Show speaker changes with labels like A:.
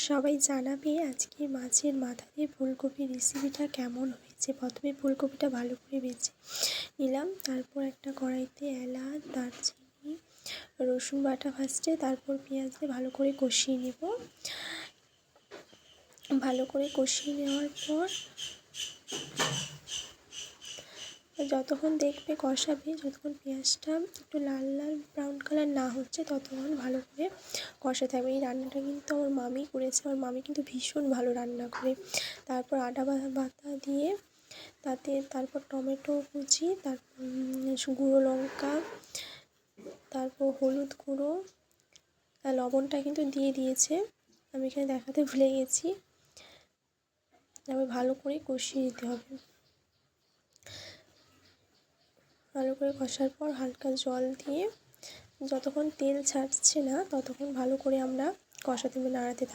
A: সবাই জানাবে আজকে মাছের মাথা দিয়ে ফুলকপির রেসিপিটা কেমন হয়েছে। প্রথমে ফুলকপিটা ভালো করে বেছে নিলাম, তারপর একটা কড়াইতে এলাচ, দারচিনি, রসুন বাটা ফার্স্টে, তারপর পেঁয়াজ দিয়ে ভালো করে কষিয়ে নেব। ভালো করে কষিয়ে নেওয়ার পর যতক্ষণ দেখবে কষাবে, যতক্ষণ পেঁয়াজটা একটু লাল লাল ব্রাউন কালার না হচ্ছে ততক্ষণ ভালো করে কষাতে হবে। এই রান্নাটা কিন্তু আমার মামি করেছে, আমার মামি কিন্তু ভীষণ ভালো রান্না করে। তারপর আদা বাটা দিয়ে তারপর টমেটো কুচি, তারপর গুঁড়ো লঙ্কা, তারপর হলুদ গুঁড়ো, লবণটা কিন্তু দিয়ে দিয়েছে, আমি এখানে দেখাতে ভুলে গেছি। তারপর ভালো করে কষিয়ে দিতে হবে। ভালো করে কষার পর হালকা জল দিয়ে যতক্ষণ তেল ছাড়ছে না ততক্ষণ ভালো করে আমরা কষাতে নাড়াতে থাকি।